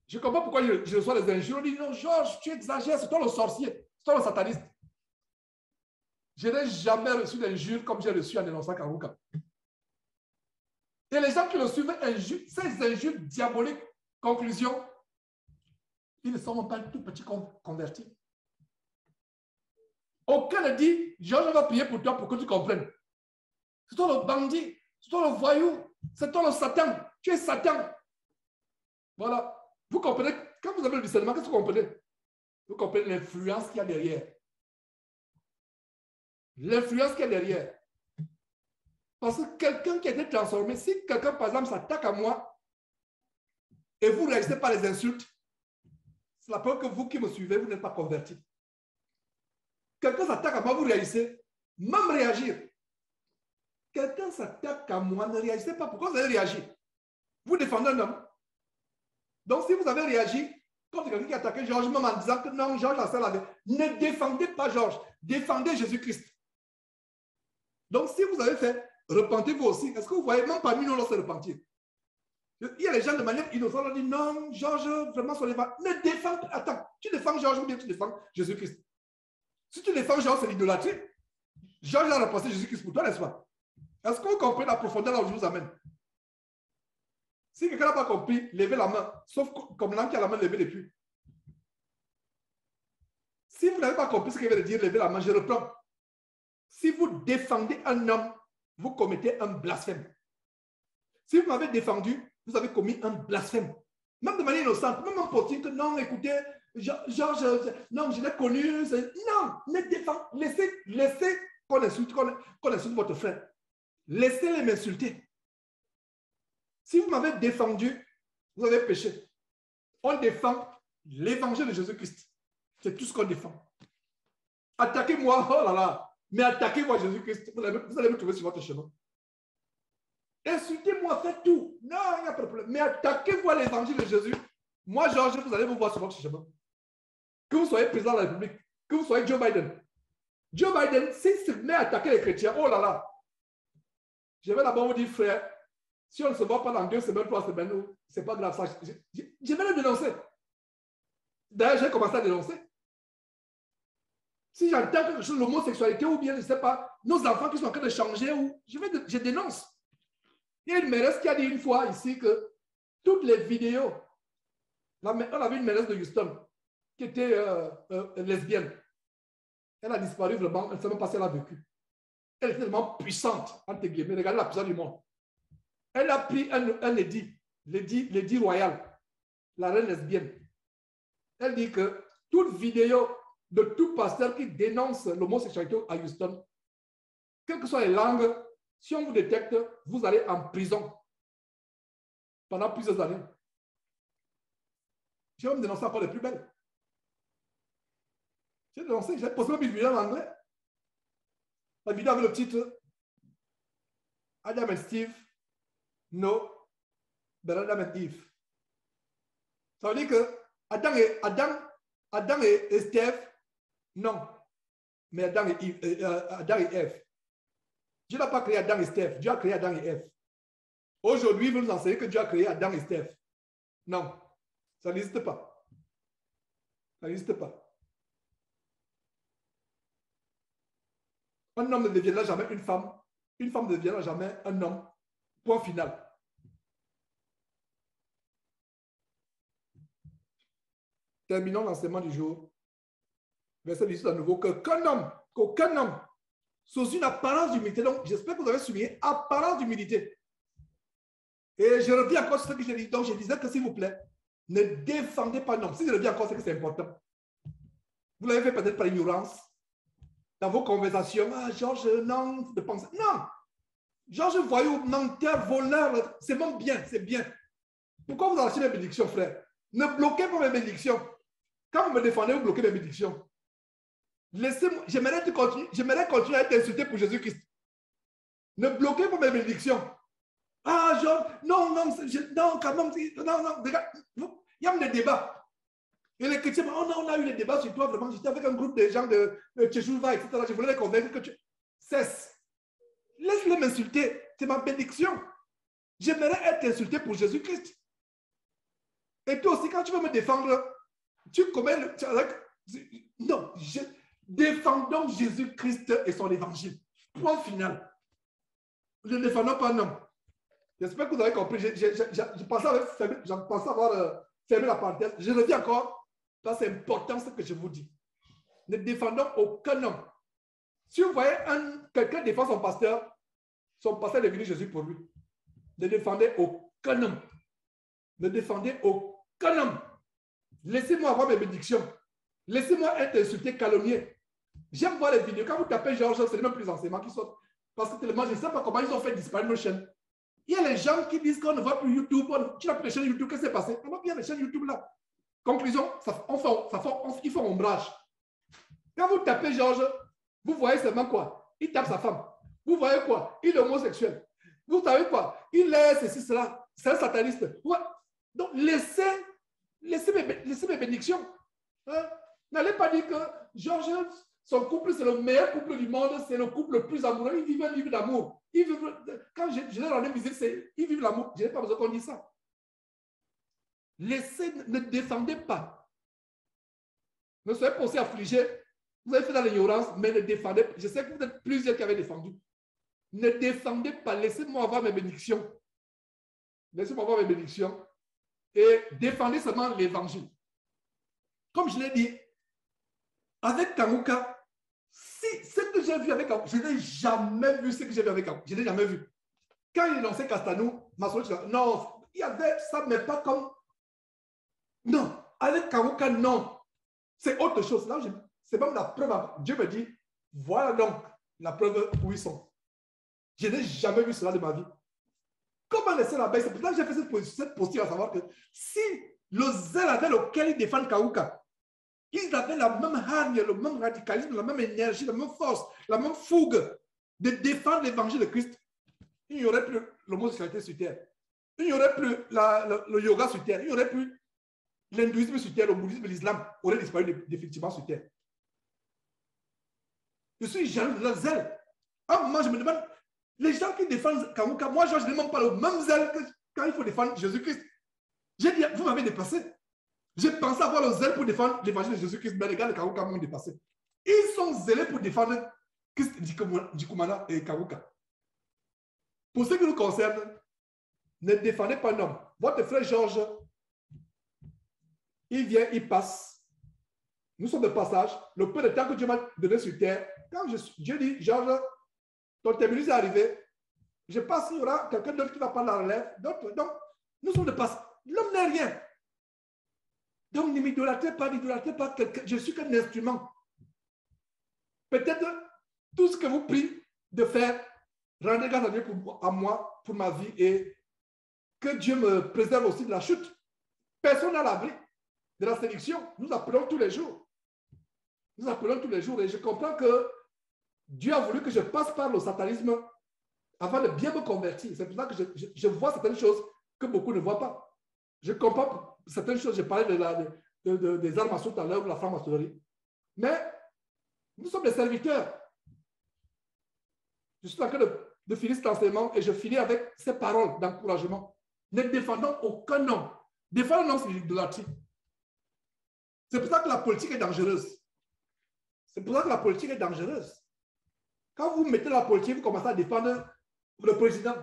Je ne comprends pas pourquoi je reçois les injures. On dit, non, Georges, tu exagères, c'est toi le sorcier, c'est toi le sataniste. Je n'ai jamais reçu d'injures comme j'ai reçu en dénonçant Karouka. Et les gens qui le suivent, ces injures diaboliques, conclusion, ils ne sont pas tout petits convertis. Aucun ne dit, Georges va prier pour toi pour que tu comprennes. C'est toi le bandit, c'est toi le voyou, c'est toi le Satan. Tu es Satan. Voilà. Vous comprenez, quand vous avez le discernement, qu'est-ce que vous comprenez? Vous comprenez l'influence qu'il y a derrière. L'influence qu'il y a derrière. Parce que quelqu'un qui a été transformé, si quelqu'un, par exemple, s'attaque à moi et vous réagissez par les insultes, c'est la preuve que vous qui me suivez, vous n'êtes pas converti. Quelqu'un s'attaque à moi, vous réagissez, même réagir. Quelqu'un s'attaque à moi, ne réagissez pas. Pourquoi vous allez réagir? Vous défendez un homme. Donc, si vous avez réagi contre quelqu'un qui a attaqué Georges, même en disant que non, Georges a fait la vérité, ne défendez pas Georges, défendez Jésus-Christ. Donc, si vous avez fait, repentez-vous aussi. Est-ce que vous voyez, même parmi nous, on se repentir? Il y a les gens de manière innocente, on dit non, Georges, vraiment, sur les vents. Ne défends pas. Attends, tu défends Georges ou bien tu défends Jésus-Christ? Si tu défends Georges, c'est l'idolâtrie. Georges a repassé Jésus-Christ pour toi, n'est-ce pas? Est-ce que vous comprenez la profondeur là où je vous amène? Si quelqu'un n'a pas compris, levez la main. Sauf comme l'homme qui a la main levée depuis. Si vous n'avez pas compris ce qu'il veut dire, levez la main, je reprends. Si vous défendez un homme, vous commettez un blasphème. Si vous m'avez défendu, vous avez commis un blasphème. Même de manière innocente, même en pour dire que non, écoutez, Georges, non, je l'ai connu. Non, ne défendez, laissez qu'on insulte votre frère. Laissez-les m'insulter. Si vous m'avez défendu, vous avez péché. On défend l'évangile de Jésus-Christ. C'est tout ce qu'on défend. Attaquez-moi, oh là là, mais attaquez-moi Jésus-Christ. Vous allez me trouver sur votre chemin. Insultez-moi, faites tout. Non, il n'y a pas de problème. Mais attaquez-vous à l'évangile de Jésus. Moi, Georges, vous allez me voir sur votre chemin. Que vous soyez président de la République, que vous soyez Joe Biden. Joe Biden, s'il se met à attaquer les chrétiens, oh là là, je vais d'abord vous dire, frère, si on ne se voit pas dans 2 semaines, 3 semaines, ce n'est pas grave. Ça, je vais le dénoncer. D'ailleurs, j'ai commencé à dénoncer. Si j'entends quelque chose, l'homosexualité ou bien, je ne sais pas, nos enfants qui sont en train de changer, je dénonce. Il y a une mairesse qui a dit une fois ici que toutes les vidéos, on avait une mairesse de Houston qui était lesbienne. Elle a disparu vraiment, elle ne sait même pas si elle a vécu. Elle est tellement puissante, entre guillemets, regardez la puissance du monde. Elle a pris un lady royal, la reine lesbienne. Elle dit que toute vidéo de tout pasteur qui dénonce l'homosexualité à Houston, quelles que soient les langues, si on vous détecte, vous allez en prison pendant plusieurs années. J'ai même dénoncé encore les plus belles. J'ai dénoncé, j'ai posté une vidéo en anglais. La vidéo avec le titre Adam and Steve, no, but Adam and Eve. Ça veut dire que Adam et Steve, non, mais Adam et Ève. Dieu n'a pas créé Adam et Steve, Dieu a créé Adam et Ève. Aujourd'hui, vous nous enseignez que Dieu a créé Adam et Steve. Non, ça n'existe pas. Ça n'existe pas. Un homme ne deviendra jamais une femme ne deviendra jamais un homme. Point final. Terminons l'enseignement du jour. Verset 18 à nouveau. Qu'aucun homme, sous une apparence d'humilité, donc j'espère que vous avez souligné apparence d'humilité. Et je reviens encore sur ce que j'ai dit. Donc je disais que s'il vous plaît, ne défendez pas l'homme. Si je reviens encore, c'est que c'est important. Vous l'avez fait peut-être par ignorance. Dans vos conversations, ah, Georges, non, de penser. Non! Georges, voyou, menteur, voleur, c'est même bien, c'est bien. Pourquoi vous arrachez mes bénédictions, frère? Ne bloquez pas mes bénédictions. Quand vous me défendez, vous bloquez mes bénédictions. Laissez-moi, j'aimerais continuer à être insulté pour Jésus-Christ. Ne bloquez pas mes bénédictions. Ah, Georges, non, quand même, non, regarde, il y a même des débats. Et les chrétiens, oh non, on a eu des débats sur toi, vraiment. J'étais avec un groupe de gens de Tchéchouva, etc. Je voulais les convaincre que tu cesse. Laisse-les m'insulter. C'est ma bénédiction. J'aimerais être insulté pour Jésus-Christ. Et toi aussi, quand tu veux me défendre, tu commets le... Non, défendons Jésus-Christ et son évangile. Point final. Ne défendons pas un homme. J'espère que vous avez compris. Je pensais avoir fermé la parenthèse. Je le dis encore, parce que c'est important ce que je vous dis. Ne défendons aucun homme. Si vous voyez quelqu'un défend son pasteur est devenu Jésus pour lui. Ne défendez aucun homme. Ne défendez aucun homme. Laissez-moi avoir mes bénédictions. Laissez-moi être insulté, calomnié. J'aime voir les vidéos. Quand vous tapez Georges, c'est même plus enseignements qui sortent. Parce que tellement, je ne sais pas comment ils ont fait disparaître nos chaînes. Il y a les gens qui disent qu'on ne voit plus YouTube. Tu n'as plus les chaînes YouTube, qu'est-ce qui s'est passé? On a bien les chaînes YouTube là. Conclusion, ils font ombrage. Quand vous tapez Georges, vous voyez seulement quoi? Il tape sa femme. Vous voyez quoi? Il est homosexuel. Vous savez quoi? Il est ceci, cela. C'est un sataniste. Ouais. Donc, laissez mes bénédictions. Hein? N'allez pas dire que Georges, son couple, c'est le meilleur couple du monde, c'est le couple le plus amoureux. Ils vivent un livre d'amour. Quand je leur ai visite, ils vivent l'amour. Je n'ai pas besoin qu'on dise ça. Laissez, ne défendez pas. Ne soyez pas aussi affligés. Vous avez fait dans l'ignorance, mais ne défendez pas. Je sais que vous êtes plusieurs qui avaient défendu. Ne défendez pas. Laissez-moi avoir mes bénédictions. Laissez-moi avoir mes bénédictions. Et défendez seulement l'évangile. Comme je l'ai dit, avec Kangouka, ce que j'ai vu avec Kangouka, je n'ai jamais vu ce que j'ai vu avec Kangouka. Je n'ai jamais vu. Quand il lançait Castanou, ma solution, non, il y avait ça, mais pas comme. Non, avec Kangouka, non. C'est autre chose. Là, c'est même la preuve. Dieu me dit, voilà donc la preuve où ils sont. Je n'ai jamais vu cela de ma vie. Comment laisser la baisse? C'est pour ça que j'ai fait cette posture à savoir que si le zèle avec lequel ils défendent Kangouka, ils avaient la même hargne, le même radicalisme, la même énergie, la même force, la même fougue de défendre l'évangile de Christ, il n'y aurait plus l'homosexualité sur terre. Il n'y aurait plus le yoga sur terre. Il n'y aurait plus l'hindouisme sur terre, le bouddhisme, l'islam aurait disparu définitivement sur terre. Je suis jaloux de leur zèle. À un moment, je me demande, les gens qui défendent Kangouka, moi, je ne demande pas le même zèle que quand il faut défendre Jésus-Christ. J'ai dit, vous m'avez dépassé. J'ai pensé avoir le zèle pour défendre l'évangile de Jésus-Christ, mais les gars de Kangouka m'ont dépassé. Ils sont zélés pour défendre Christ Ndikumana et Kangouka. Pour ce qui nous concerne, ne défendez pas un homme. Votre frère Georges, il vient, il passe. Nous sommes de passage. Le peu de temps que Dieu m'a donné sur terre, quand Dieu dit, Georges, ton terminus est arrivé, je passe, il y aura quelqu'un d'autre qui va prendre la relève. Donc, nous sommes de passage. L'homme n'est rien. Donc, ne m'idolâtrez pas quelqu'un. Je suis qu'un instrument. Peut-être tout ce que vous prie de faire, rendez grâce à Dieu à moi, pour ma vie, et que Dieu me préserve aussi de la chute. Personne n'a l'abri de la séduction. Nous appelons tous les jours. Nous appelons tous les jours. Et je comprends que Dieu a voulu que je passe par le satanisme avant de bien me convertir. C'est pour ça que je vois certaines choses que beaucoup ne voient pas. Je comprends certaines choses. Je parlais des armes à tout à l'heure, de la franc-maçonnerie. Mais nous sommes des serviteurs. Je suis en train de finir cet enseignement et je finis avec ces paroles d'encouragement. Ne défendons aucun homme. Défendre un homme, c'est l'idolâtrie. C'est pour ça que la politique est dangereuse. C'est pour ça que la politique est dangereuse. Quand vous mettez la politique, vous commencez à défendre le président.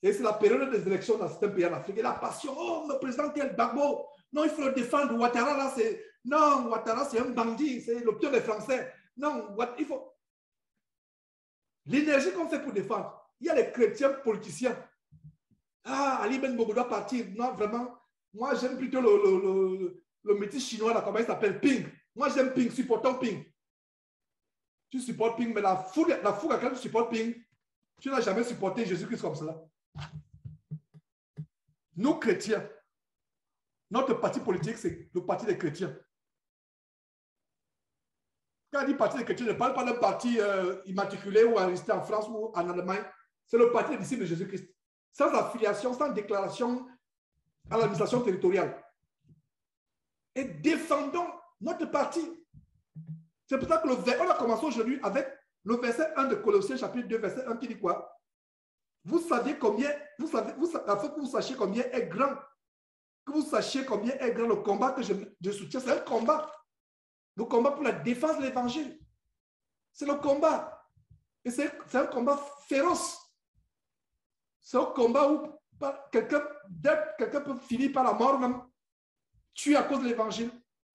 Et c'est la période des élections dans certains pays en Afrique. Et la passion, oh, le président tel Gbagbo. Non, il faut le défendre. Ouattara, là, c'est... Non, Ouattara, c'est un bandit. C'est l'option des Français. Non, il faut... L'énergie qu'on fait pour défendre. Il y a les chrétiens politiciens. Ah, Ali Ben Bobo doit partir. Non, vraiment. Moi, j'aime plutôt le métis chinois, là, comment il s'appelle? Ping. Moi, j'aime Ping. Supportons Ping. Tu supportes Ping, mais la foule à laquelle tu supportes Ping, tu n'as jamais supporté Jésus-Christ comme cela. Nous, chrétiens, notre parti politique, c'est le parti des chrétiens. Quand on dit parti des chrétiens, je ne parle pas d'un parti immatriculé ou enregistré en France ou en Allemagne. C'est le parti des disciples de Jésus-Christ. Sans affiliation, sans déclaration à l'administration territoriale. Et défendons notre parti. C'est pour ça que on a commencé aujourd'hui avec le verset 1 de Colossiens, chapitre 2, verset 1, qui dit quoi? Vous saviez combien, afin que vous sachiez combien est grand, que vous sachiez combien est grand le combat que je soutiens. C'est un combat. Le combat pour la défense de l'évangile. C'est le combat. Et c'est un combat féroce. C'est un combat où quelqu'un peut finir par la mort même, tué à cause de l'évangile,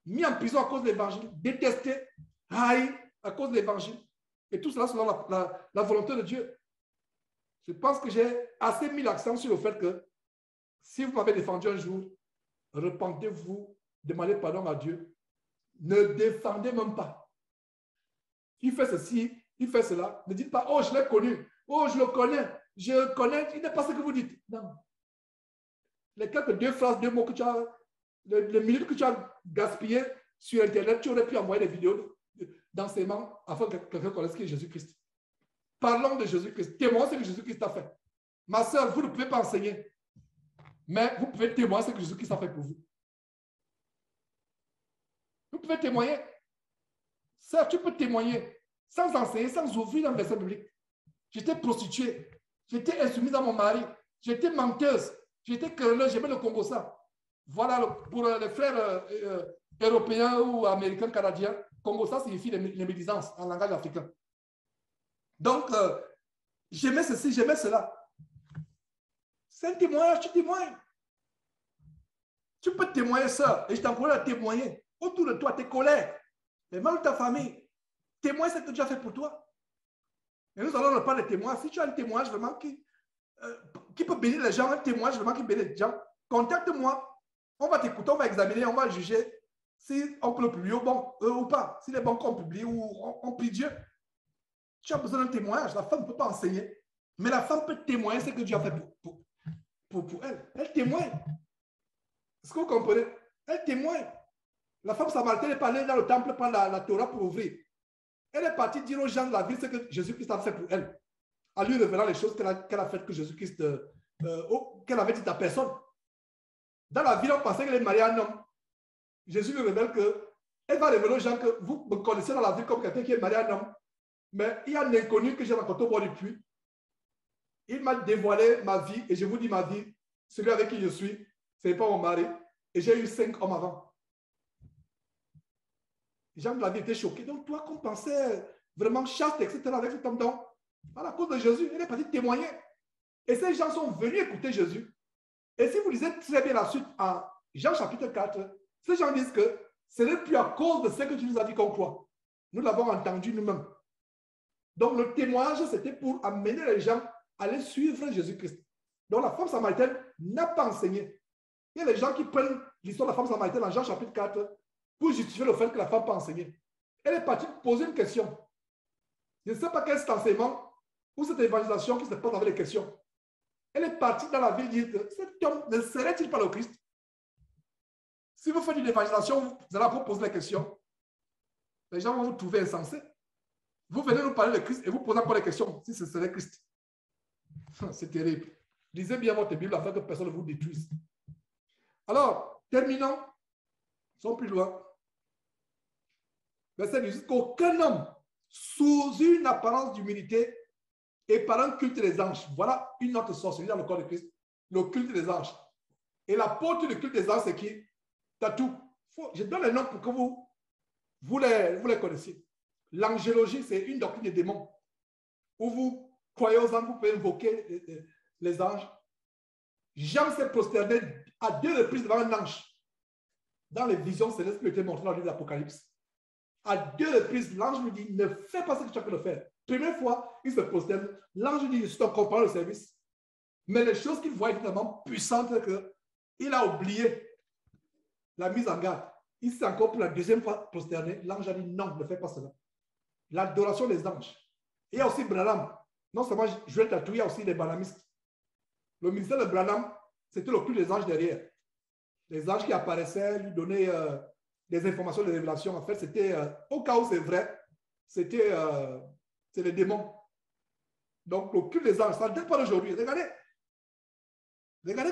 mis en prison à cause de l'évangile, détesté, haï à cause de l'évangile. Et tout cela selon la volonté de Dieu. Je pense que j'ai assez mis l'accent sur le fait que si vous m'avez défendu un jour, repentez-vous, demandez pardon à Dieu. Ne défendez même pas. Il fait ceci, il fait cela. Ne dites pas, oh, je l'ai connu, oh, je le connais, il n'est pas ce que vous dites. Non. Les quelques 2 phrases, 2 mots que tu as, les minutes que tu as gaspillées sur Internet, tu aurais pu envoyer des vidéos d'enseignement afin que quelqu'un connaisse qui est Jésus-Christ. Parlons de Jésus-Christ. Témoignez ce que Jésus-Christ a fait. Ma soeur, vous ne pouvez pas enseigner, mais vous pouvez témoigner ce que Jésus-Christ a fait pour vous. Vous pouvez témoigner. Sœur, tu peux témoigner sans enseigner, sans ouvrir un verset biblique. J'étais prostituée. J'étais insoumise à mon mari. J'étais menteuse. J'étais querelleuse. J'aimais le Congo ça. Voilà, pour les frères européens ou américains, canadiens, Congo ça signifie les médisances en langage africain. Donc, j'aimais ceci, j'aimais cela. C'est un témoignage, tu témoignes. Tu peux témoigner ça, et je t'encourage à témoigner. Autour de toi, tes collègues, les membres de ta famille, témoigne ce que Dieu a fait pour toi. Et nous allons ne pas de témoins. Si tu as un témoignage vraiment qui peut bénir les gens, un témoignage vraiment qui bénit les gens, contacte-moi. On va t'écouter, on va examiner, on va juger si on peut le publier ou pas. S'il est bon qu'on publie ou on prie Dieu. Tu as besoin d'un témoignage. La femme ne peut pas enseigner, mais la femme peut témoigner ce que Dieu a fait pour elle. Elle témoigne. Est-ce que vous comprenez? Elle témoigne. La femme samaritaine est allée dans le temple prendre la Torah pour ouvrir. Elle est partie dire aux gens de la ville ce que Jésus-Christ a fait pour elle, en lui révélant les choses qu'elle a faites que Jésus-Christ, qu'elle avait dit à personne. Dans la ville, on pensait qu'elle est mariée à un homme. Jésus lui révèle qu'elle va révéler aux gens que vous me connaissez dans la ville comme quelqu'un qui est marié à un homme. Mais il y a un inconnu que j'ai rencontré au bord du puits. Il m'a dévoilé ma vie et je vous dis ma vie, celui avec qui je suis, ce n'est pas mon mari. Et j'ai eu 5 hommes avant. Les gens de la vie étaient choqués. Donc, toi, qu'on pensait vraiment chaste, etc., avec cet homme, donc, à la cause de Jésus, il est parti témoigner. Et ces gens sont venus écouter Jésus. Et si vous lisez très bien la suite en Jean chapitre 4, ces gens disent que ce n'est plus à cause de ce que tu nous as dit qu'on croit. Nous l'avons entendu nous-mêmes. Donc, le témoignage, c'était pour amener les gens à aller suivre Jésus-Christ. Donc, la femme samaritaine n'a pas enseigné. Il y a des gens qui prennent l'histoire de la femme samaritaine en Jean chapitre 4 pour justifier le fait que la femme n'a pas enseigné. Elle est partie poser une question. Je ne sais pas quel est cet enseignement ou cette évangélisation qui se passe avec les questions. Elle est partie dans la ville dire, cet homme ne serait-il pas le Christ? Si vous faites une évangélisation, vous allez vous poser la question. Les gens vont vous trouver insensé. Vous venez nous parler de Christ et vous posez encore les questions si ce serait Christ. C'est terrible. Lisez bien votre Bible afin que personne ne vous détruise. Alors, terminons. Sont plus loin. Verset 18. Qu'aucun homme, sous une apparence d'humilité et par un culte des anges, voilà une autre sorcellerie dans le corps de Christ, le culte des anges. Et l'apôtre du culte des anges, c'est qui? Tatou. Je donne les noms pour que vous les connaissiez. L'angélologie, c'est une doctrine des démons. Où vous croyez aux anges, vous pouvez invoquer les anges. Jean s'est prosterné à 2 reprises devant un ange. Dans les visions célestes qui ont été montrées dans le livre de l'Apocalypse. À 2 reprises, l'ange lui dit, ne fais pas ce que tu as pu le faire. Première fois, il se prosterne. L'ange lui dit, je suis ton compagnon de service. Mais les choses qu'il voit est tellement puissantes qu'il a oublié la mise en garde. Il s'est encore pour la 2e fois prosterné. L'ange a dit, non, ne fais pas cela. L'adoration des anges. Il y a aussi Branham. Non seulement je vais tatouer, il y a aussi les branhamistes. Le ministère de Branham, c'était le culte des anges derrière. Les anges qui apparaissaient, lui donnaient des informations, des révélations. En fait, c'était, au cas où c'est vrai, c'est les démons. Donc, le culte des anges, ça ne date pas d'aujourd'hui. Regardez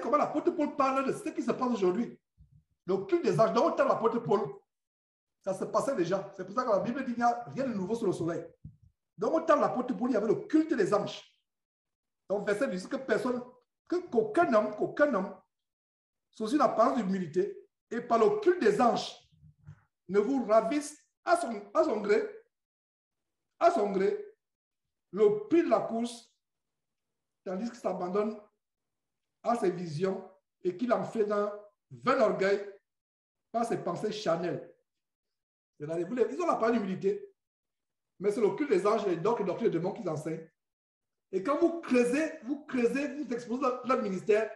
comment l'apôtre Paul parle de ce qui se passe aujourd'hui. Le culte des anges, dans le temps de l'apôtre Paul, ça se passait déjà. C'est pour ça que la Bible dit qu'il n'y a rien de nouveau sur le soleil. Dans le temps de l'apôtre Paul, il y avait le culte des anges. Donc, verset dit que qu'aucun homme sous une apparence d'humilité, et par le culte des anges, ne vous ravisse à son gré, le prix de la course, tandis qu'il s'abandonne à ses visions et qu'il en fait un vain orgueil par ses pensées charnelles. Ils ont la parole d'humilité, mais c'est le culte des anges, les doctrines des démons qu'ils enseignent. Et quand vous creusez, vous exposez leur ministère,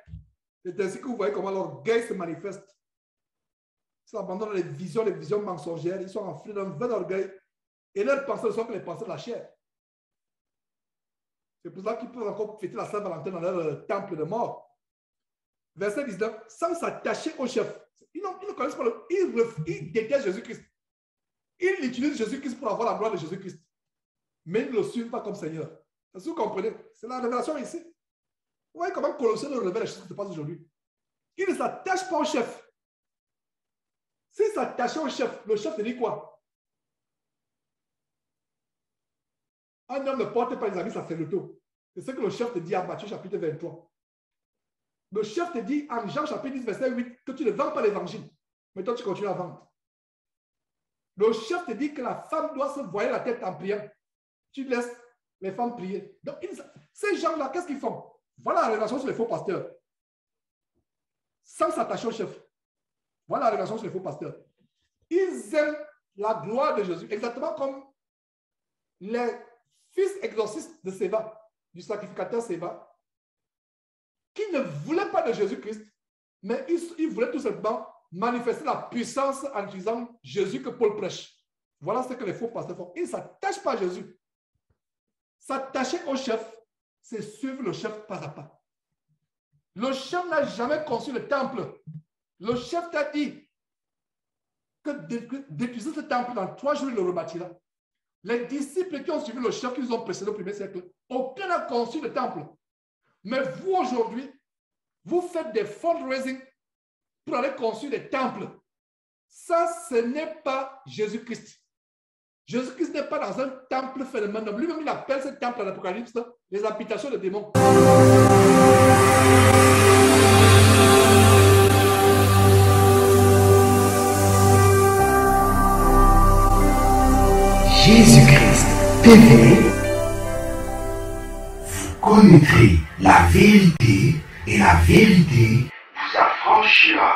c'est ainsi que vous voyez comment l'orgueil se manifeste. Ils abandonnent les visions mensongères, ils sont enflés d'un vain orgueil et leurs pensées ne sont que les pensées de la chair. C'est pour ça qu'ils peuvent encore fêter la Saint-Valentin dans leur temple de mort. Verset 19, sans s'attacher au chef. Ils ne connaissent pas ils détestent Jésus-Christ. Ils utilisent Jésus-Christ pour avoir la gloire de Jésus-Christ. Mais ils ne le suivent pas comme Seigneur. Est-ce que vous comprenez? C'est la révélation ici. Vous voyez comment Colossiens nous révèle les choses qui se passent aujourd'hui. Ils ne s'attachent pas au chef. S'ils s'attachaient au chef, le chef te dit quoi? Un homme ne porte pas les habits, ça fait le tour. C'est ce que le chef te dit en Matthieu chapitre 23. Le chef te dit en Jean chapitre 10, verset 8, que tu ne vends pas l'évangile. Mais toi, tu continues à vendre. Le chef te dit que la femme doit se voiler la tête en priant. Tu laisses les femmes prier. Donc, ces gens-là, qu'est-ce qu'ils font? Voilà la révélation sur les faux pasteurs. Sans s'attacher au chef. Voilà la révélation sur les faux pasteurs. Ils aiment la gloire de Jésus, exactement comme les fils exorcistes de Séba, du sacrificateur Séba, qui ne voulaient pas de Jésus-Christ, mais ils voulaient tout simplement manifester la puissance en utilisant Jésus que Paul prêche. Voilà ce que les faux pasteurs font. Ils ne s'attachent pas à Jésus. S'attacher au chef, c'est suivre le chef pas à pas. Le chef n'a jamais conçu le temple. Le chef t'a dit que d'utiliser ce temple dans 3 jours, il le rebâtira. Les disciples qui ont suivi le chef, qui nous ont précédé au 1er siècle, aucun n'a conçu le temple. Mais vous, aujourd'hui, vous faites des fundraising pour aller construire des temples. Ça, ce n'est pas Jésus-Christ. Jésus-Christ n'est pas dans un temple phénoménal. Lui-même, il appelle ce temple à l'Apocalypse les habitations de démons. Jésus-Christ TV, vous connaîtrez la vérité et la vérité vous affranchira.